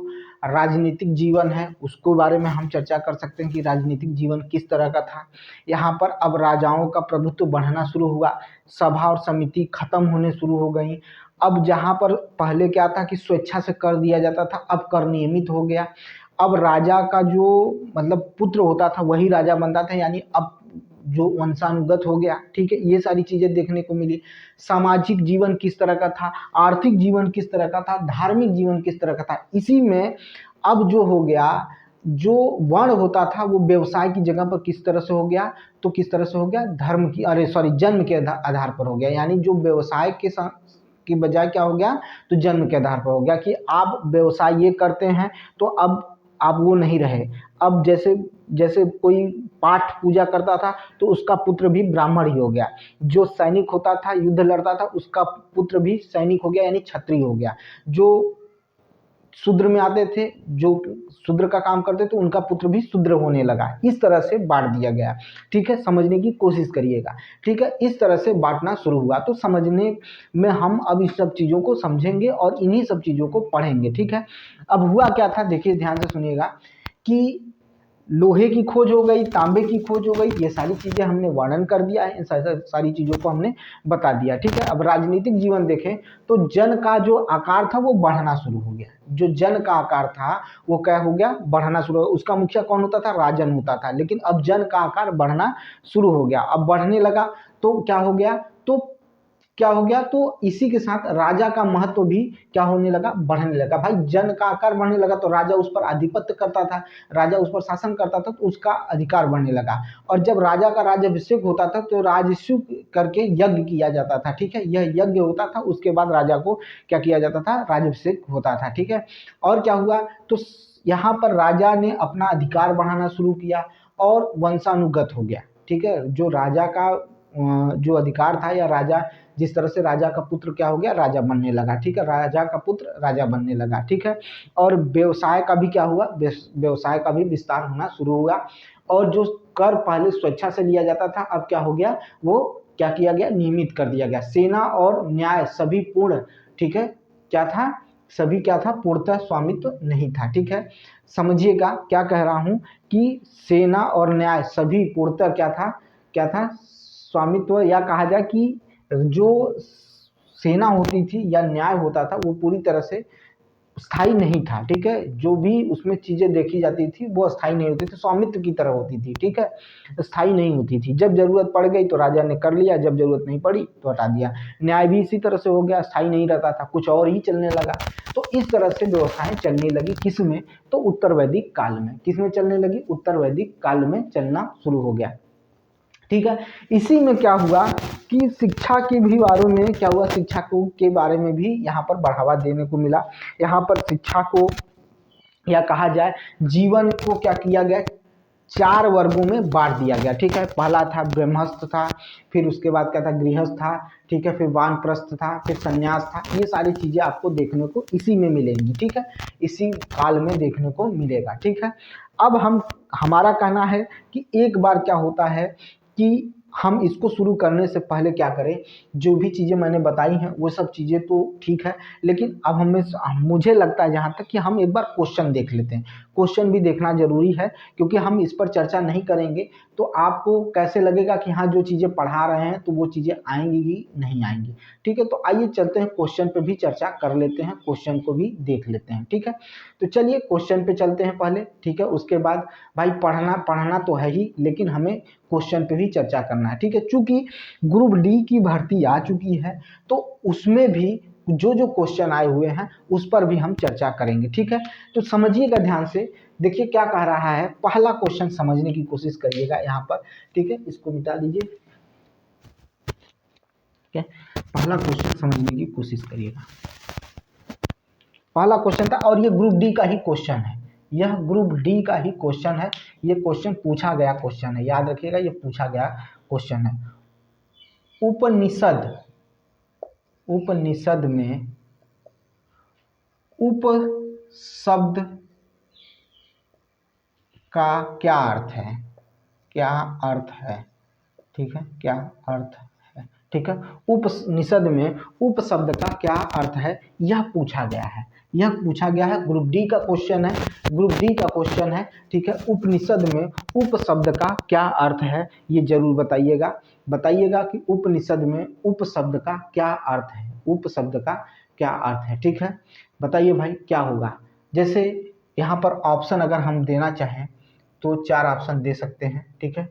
राजनीतिक जीवन है उसको बारे में हम चर्चा कर सकते हैं कि राजनीतिक जीवन किस तरह का था। यहाँ पर अब राजाओं का प्रभुत्व बढ़ना शुरू हुआ, सभा और समिति खत्म होने शुरू हो गई। अब जहाँ पर पहले क्या था कि स्वेच्छा से कर दिया जाता था, अब कर नियमित हो गया। अब राजा का जो मतलब पुत्र होता था वही राजा बनता था, यानी अब जो वंशानुगत हो गया, ठीक है, ये सारी चीजें देखने को मिली। सामाजिक जीवन किस तरह का था, आर्थिक जीवन किस तरह का था, धार्मिक जीवन किस तरह का था, इसी में अब जो हो गया, जो वर्ण होता था वो व्यवसाय की जगह पर किस तरह से हो गया, तो किस तरह से हो गया, धर्म की जन्म के आधार पर हो गया। यानी जो व्यवसाय के की बजाय क्या हो गया, तो जन्म के आधार पर हो गया कि आप व्यवसाय ये करते हैं, तो अब आप वो नहीं रहे। अब जैसे जैसे कोई पाठ पूजा करता था तो उसका पुत्र भी ब्राह्मण ही हो गया, जो सैनिक होता था, युद्ध लड़ता था, उसका पुत्र भी सैनिक हो गया, यानी क्षत्रिय हो गया। जो शूद्र में आते थे, जो शूद्र का काम करते थे, उनका पुत्र भी शूद्र होने लगा। इस तरह से बांट दिया गया, ठीक है, समझने की कोशिश करिएगा, ठीक है। इस तरह से बांटना शुरू हुआ, तो समझने में हम अब इस सब चीज़ों को समझेंगे और इन्हीं सब चीज़ों को पढ़ेंगे, ठीक है। अब हुआ क्या था, देखिए ध्यान से सुनिएगा कि लोहे की खोज हो गई, तांबे की खोज हो गई, ये सारी चीज़ें हमने वर्णन कर दिया है, इन सारी चीज़ों को हमने बता दिया, ठीक है। अब राजनीतिक जीवन देखें तो जन का जो आकार था वो बढ़ना शुरू हो गया। जो जन का आकार था वो क्या हो गया, बढ़ना शुरू हो गया। उसका मुखिया कौन होता था, राजन होता था, लेकिन अब जन का आकार बढ़ना शुरू हो गया। अब बढ़ने लगा तो क्या हो गया, तो क्या हो गया, तो इसी के साथ राजा का महत्व भी क्या होने लगा, बढ़ने लगा। भाई जन का आकार बढ़ने लगा तो राजा उस पर आधिपत्य करता था, राजा उस पर शासन करता था, तो उसका अधिकार बढ़ने लगा। और जब राजा का राज्याभिषेक होता था तो राजसूय करके यज्ञ किया जाता था, ठीक है, यह यज्ञ होता था, उसके बाद राजा को क्या किया जाता था, राज्याभिषेक होता था, ठीक है। और क्या हुआ, तो यहाँ पर राजा ने अपना अधिकार बढ़ाना शुरू किया और वंशानुगत हो गया, ठीक है। जो राजा का जो अधिकार था, या राजा जिस तरह से राजा का पुत्र क्या हो गया, राजा बनने लगा, ठीक है, राजा का पुत्र राजा बनने लगा, ठीक है। और व्यवसाय का भी क्या हुआ, व्यवसाय का भी विस्तार होना शुरू हुआ। और जो कर पहले स्वेच्छा से लिया जाता था, अब क्या हो गया, वो क्या किया गया, नियमित कर दिया गया। सेना और न्याय सभी पूर्ण, ठीक है, क्या था, सभी क्या था, पूर्णतः स्वामित्व नहीं था, ठीक है। समझिएगा क्या कह रहा हूं कि सेना और न्याय सभी पूर्णतः क्या था, क्या था, स्वामित्व, या कहा जाए कि जो सेना होती थी या न्याय होता था वो पूरी तरह से स्थायी नहीं था, ठीक है। जो भी उसमें चीजें देखी जाती थी वो स्थायी नहीं होती थी, स्वामित्व की तरह होती थी, ठीक है, स्थायी नहीं होती थी। जब जरूरत पड़ गई तो राजा ने कर लिया, जब जरूरत नहीं पड़ी तो हटा दिया। न्याय भी इसी तरह से हो गया, स्थायी नहीं रहता था, कुछ और ही चलने लगा। तो इस तरह से व्यवस्थाएं चलने लगी, किसमें, तो उत्तर वैदिक काल में। किसमें चलने लगी, उत्तर वैदिक काल में चलना शुरू हो गया, ठीक है। इसी में क्या हुआ कि शिक्षा के भी बारे में क्या हुआ, शिक्षा को के बारे में भी यहाँ पर बढ़ावा देने को मिला। यहाँ पर शिक्षा को, या कहा जाए जीवन को, क्या किया गया, 4 वर्गों में बांट दिया गया, ठीक है। पहला था ब्रह्मस्थ था, फिर उसके बाद क्या था, गृहस्थ था, ठीक है, फिर वानप्रस्थ था, फिर संन्यास था। ये सारी चीजें आपको देखने को इसी में मिलेंगी, ठीक है, इसी काल में देखने को मिलेगा, ठीक है। अब हमारा कहना है कि एक बार क्या होता है कि हम इसको शुरू करने से पहले क्या करें, जो भी चीज़ें मैंने बताई हैं वो सब चीज़ें तो ठीक है, लेकिन अब मुझे लगता है जहाँ तक कि हम एक बार क्वेश्चन देख लेते हैं। क्वेश्चन भी देखना जरूरी है, क्योंकि हम इस पर चर्चा नहीं करेंगे तो आपको कैसे लगेगा कि हाँ जो चीज़ें पढ़ा रहे हैं तो वो चीज़ें आएंगी कि नहीं आएंगी, ठीक है। तो आइए चलते हैं, क्वेश्चन पे भी चर्चा कर लेते हैं, क्वेश्चन को भी देख लेते हैं, ठीक है। तो चलिए क्वेश्चन पे चलते हैं पहले, ठीक है, उसके बाद भाई पढ़ना तो है ही, लेकिन हमें क्वेश्चन पे भी चर्चा करना है, ठीक है। चूंकि ग्रुप डी की भर्ती आ चुकी है तो उसमें भी जो जो क्वेश्चन आए हुए हैं उस पर भी हम चर्चा करेंगे, ठीक है। तो समझिएगा ध्यान से, देखिए क्या कह रहा है, पहला क्वेश्चन समझने की कोशिश करिएगा यहाँ पर, ठीक है, इसको मिटा दीजिए, ठीक है। पहला क्वेश्चन समझने की कोशिश करिएगा। पहला क्वेश्चन था, और ये ग्रुप डी का ही क्वेश्चन है, यह ग्रुप डी का ही क्वेश्चन है, ये क्वेश्चन पूछा गया क्वेश्चन है, याद रखिएगा, ये पूछा गया क्वेश्चन है। उपनिषद, उपनिषद में उप शब्द का क्या अर्थ है, क्या अर्थ है, ठीक है, क्या अर्थ है, ठीक है। उपनिषद में उप शब्द का क्या अर्थ है, यह पूछा गया है, यह पूछा गया है। ग्रुप डी का क्वेश्चन है, ग्रुप डी का क्वेश्चन है, ठीक है। उपनिषद में उप शब्द का क्या अर्थ है, ये जरूर बताइएगा। बताइएगा कि उपनिषद में उप शब्द का क्या अर्थ है, उप शब्द का क्या अर्थ है, ठीक है। बताइए भाई क्या होगा। जैसे यहाँ पर ऑप्शन अगर हम देना चाहें तो 4 ऑप्शन दे सकते हैं, ठीक है,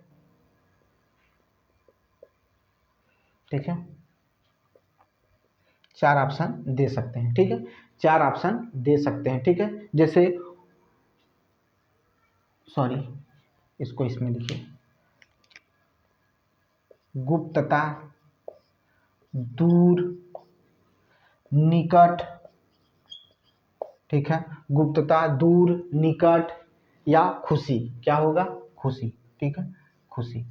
ठीक है। 4 ऑप्शन दे सकते हैं, ठीक है, 4 ऑप्शन दे सकते हैं, ठीक है। जैसे सॉरी, इसको इसमें लिखिए, गुप्तता, दूर, निकट, ठीक है, गुप्तता, दूर, निकट या खुशी, क्या होगा, खुशी, ठीक है, खुशी।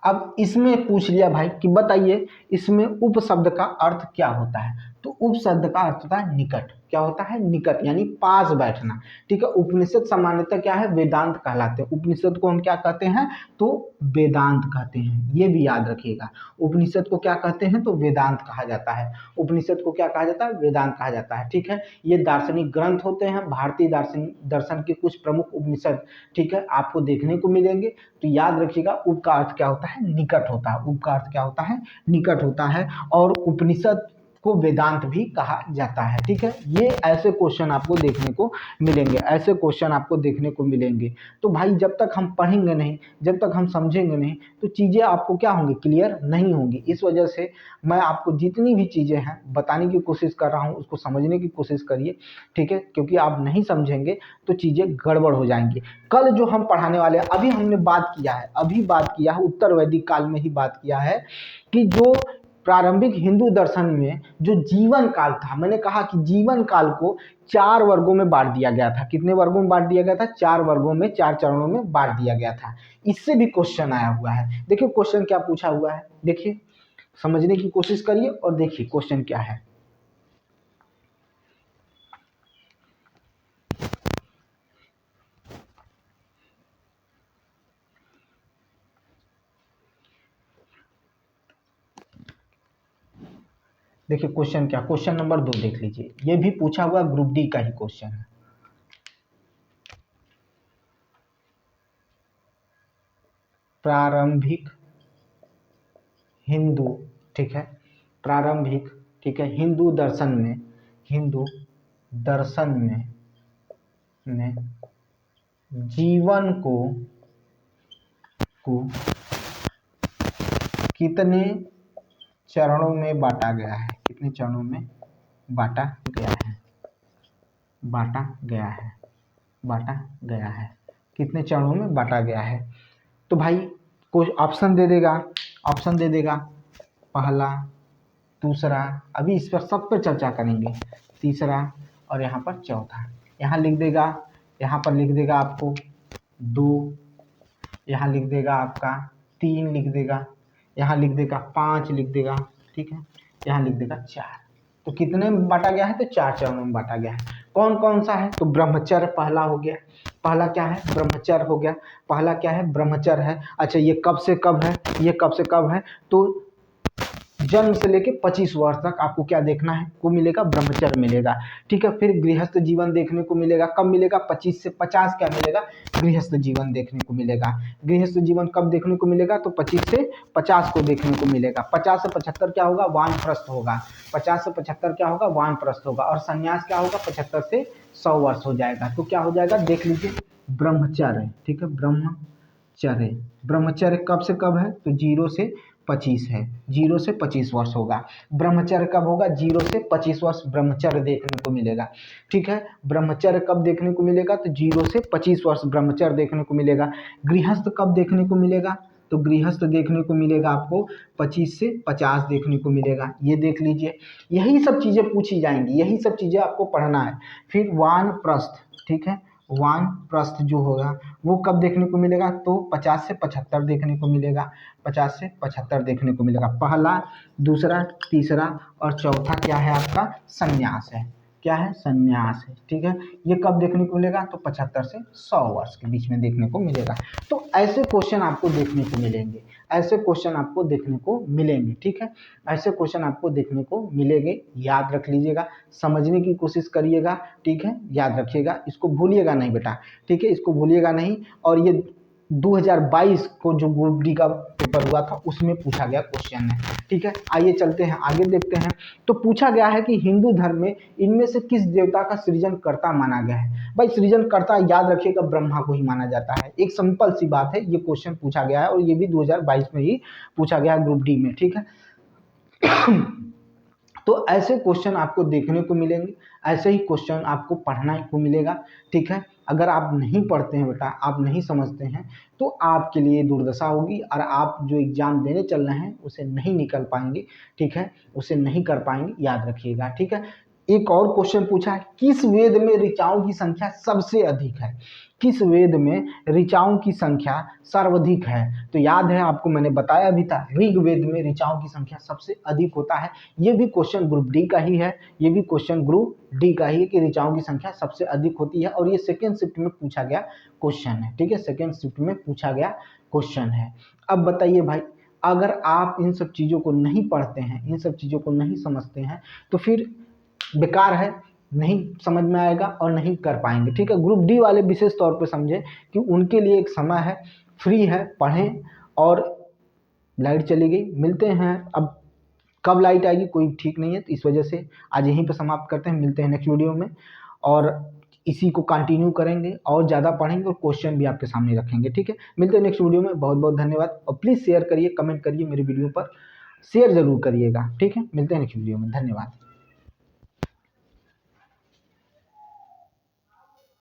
अब इसमें पूछ लिया भाई कि बताइए इसमें उप शब्द का अर्थ क्या होता है, तो उप शब्द का अर्थ होता है निकट, क्या होता है, निकट यानी पास बैठना, ठीक है। उपनिषद सामान्यतः क्या है, वेदांत कहलाते हैं। उपनिषद को हम क्या कहते हैं, तो वेदांत कहते हैं, ये भी याद रखिएगा। उपनिषद को क्या कहते हैं, तो वेदांत कहा जाता है। उपनिषद को क्या कहा जाता है, वेदांत कहा जाता है, ठीक है। ये दार्शनिक ग्रंथ होते हैं, भारतीय दर्शन के कुछ प्रमुख उपनिषद, ठीक है, आपको देखने को मिलेंगे। तो याद रखिएगा उप का अर्थ क्या होता है, निकट होता है, उप का अर्थ क्या होता है, निकट होता है। और उपनिषद को वेदांत भी कहा जाता है, ठीक है। ये ऐसे क्वेश्चन आपको देखने को मिलेंगे, ऐसे क्वेश्चन आपको देखने को मिलेंगे। तो भाई जब तक हम पढ़ेंगे नहीं, जब तक हम समझेंगे नहीं, तो चीज़ें आपको क्या होंगी, क्लियर नहीं होंगी। इस वजह से मैं आपको जितनी भी चीज़ें हैं बताने की कोशिश कर रहा हूँ, उसको समझने की कोशिश करिए, ठीक है, क्योंकि आप नहीं समझेंगे तो चीज़ें गड़बड़ हो जाएंगी। कल जो हम पढ़ाने वाले हैं, अभी हमने बात किया है, अभी बात किया है, उत्तर वैदिक काल में ही बात किया है कि जो प्रारंभिक हिंदू दर्शन में जो जीवन काल था, मैंने कहा कि जीवन काल को 4 वर्गों में बांट दिया गया था। कितने वर्गों में बांट दिया गया था, 4 वर्गों में, 4 चरणों में बांट दिया गया था। इससे भी क्वेश्चन आया हुआ है। देखिए क्वेश्चन क्या पूछा हुआ है, देखिए समझने की कोशिश करिए और देखिए क्वेश्चन क्या है। देखिए क्वेश्चन क्या, क्वेश्चन नंबर 2 देख लीजिए, ये भी पूछा हुआ ग्रुप डी का ही क्वेश्चन है। प्रारंभिक हिंदू, ठीक है, प्रारंभिक, ठीक है, हिंदू दर्शन में, हिंदू दर्शन में जीवन को कितने चरणों में बांटा गया है, कितने चरणों में बांटा गया है, बांटा गया है, बांटा गया है, कितने चरणों में बांटा गया है। तो भाई कुछ ऑप्शन दे देगा, ऑप्शन दे देगा, पहला, दूसरा, अभी इस पर सब पर चर्चा करेंगे, तीसरा और यहाँ पर चौथा। यहाँ लिख देगा, यहाँ पर लिख देगा आपको 2, यहाँ लिख देगा आपका 3, लिख देगा, यहाँ लिख देगा 5, लिख देगा, ठीक है, यहाँ लिख देगा 4। तो कितने में बांटा गया है, तो 4 चरणों में बांटा गया है। कौन कौन सा है, तो ब्रह्मचर्य पहला हो गया, पहला क्या है, ब्रह्मचर्य हो गया, पहला क्या है, ब्रह्मचर्य है। अच्छा ये कब से कब है, ये कब से कब है, तो जन्म से लेके 25 वर्ष तक आपको क्या देखना है, को मिलेगा, ब्रह्मचर्य मिलेगा, ठीक है। फिर गृहस्थ जीवन देखने को मिलेगा, कब मिलेगा, 25 से 50 क्या मिलेगा, गृहस्थ जीवन देखने को मिलेगा। गृहस्थ जीवन कब देखने को मिलेगा, तो 25 से 50 को देखने को मिलेगा। 50 से 75 क्या होगा, वानप्रस्थ होगा, 50 से 75 क्या होगा, वानप्रस्थ होगा। और संन्यास क्या होगा, 75 से 100 वर्ष हो जाएगा। तो क्या हो जाएगा, देख लीजिए, ब्रह्मचर्य, ठीक है, ब्रह्मचर्य, ब्रह्मचर्य कब से कब है, तो 0 से 25 है, 0 से 25 वर्ष होगा। ब्रह्मचर्य कब होगा, 0 से 25 वर्ष ब्रह्मचर्य देखने को मिलेगा, ठीक है। ब्रह्मचर्य कब देखने को मिलेगा, तो 0 से 25 वर्ष ब्रह्मचर्य देखने को मिलेगा। गृहस्थ कब देखने को मिलेगा, तो गृहस्थ देखने को मिलेगा आपको 25 से 50 देखने को मिलेगा। ये देख लीजिए, यही सब चीज़ें पूछी जाएंगी, यही सब चीज़ें आपको पढ़ना है। फिर वानप्रस्थ, ठीक है, वानप्रस्थ जो होगा वो कब देखने को मिलेगा, तो 50 से 75 देखने को मिलेगा, 50 से 75 देखने को मिलेगा। पहला, दूसरा, तीसरा और चौथा क्या है आपका, संन्यास है, क्या है, संन्यास है। ठीक है, ये कब देखने को मिलेगा, तो 75 से 100 वर्ष के बीच में देखने को मिलेगा। तो ऐसे क्वेश्चन आपको देखने को मिलेंगे, ऐसे क्वेश्चन आपको देखने को मिलेंगे। ठीक है, ऐसे क्वेश्चन आपको देखने को मिलेंगे, याद रख लीजिएगा, समझने की कोशिश करिएगा। ठीक है, याद रखिएगा, इसको भूलिएगा नहीं बेटा। ठीक है, इसको भूलिएगा नहीं। और ये 2022 को जो ग्रुप डी का पेपर हुआ था उसमें पूछा गया क्वेश्चन है। ठीक है, आइए चलते हैं आगे देखते हैं। तो पूछा गया है कि हिंदू धर्म में इनमें से किस देवता का सृजनकर्ता माना गया है। भाई सृजनकर्ता याद रखिएगा ब्रह्मा को ही माना जाता है, एक सिंपल सी बात है। ये क्वेश्चन पूछा गया है और ये भी 2022 में ही पूछा गया ग्रुप डी में। ठीक है तो ऐसे क्वेश्चन आपको देखने को मिलेंगे, ऐसे ही क्वेश्चन आपको पढ़ना को मिलेगा। ठीक है, अगर आप नहीं पढ़ते हैं बेटा, आप नहीं समझते हैं, तो आपके लिए दुर्दशा होगी और आप जो एग्जाम देने चल रहे हैं उसे नहीं निकल पाएंगे। ठीक है, उसे नहीं कर पाएंगे, याद रखिएगा। ठीक है, एक और क्वेश्चन पूछा है, किस वेद में ऋचाओं की संख्या सबसे अधिक है। किस वेद में ऋचाओं की संख्या सर्वाधिक है। तो याद है आपको, मैंने बताया भी था, ऋग्वेद में ऋचाओं की संख्या सबसे अधिक होता है। ये भी क्वेश्चन ग्रुप डी का ही है, ये भी क्वेश्चन ग्रुप डी का ही है कि ऋचाओं की संख्या सबसे अधिक होती है। और ये सेकेंड शिफ्ट में पूछा गया क्वेश्चन है। ठीक है, सेकेंड शिफ्ट में पूछा गया क्वेश्चन है। अब बताइए भाई, अगर आप इन सब चीज़ों को नहीं पढ़ते हैं, इन सब चीज़ों को नहीं समझते हैं, तो फिर बेकार है, नहीं समझ में आएगा और नहीं कर पाएंगे। ठीक है, ग्रुप डी वाले विशेष तौर पे समझे कि उनके लिए एक समय है, फ्री है, पढ़ें। और लाइट चली गई, मिलते हैं, अब कब लाइट आएगी कोई ठीक नहीं है, तो इस वजह से आज यहीं पर समाप्त करते हैं। मिलते हैं नेक्स्ट वीडियो में और इसी को कंटिन्यू करेंगे और ज़्यादा पढ़ेंगे और क्वेश्चन भी आपके सामने रखेंगे। ठीक है, मिलते हैं नेक्स्ट वीडियो में। बहुत बहुत धन्यवाद और प्लीज़ शेयर करिए, कमेंट करिए, मेरी वीडियो पर शेयर ज़रूर करिएगा। ठीक है, मिलते हैं नेक्स्ट वीडियो में, धन्यवाद।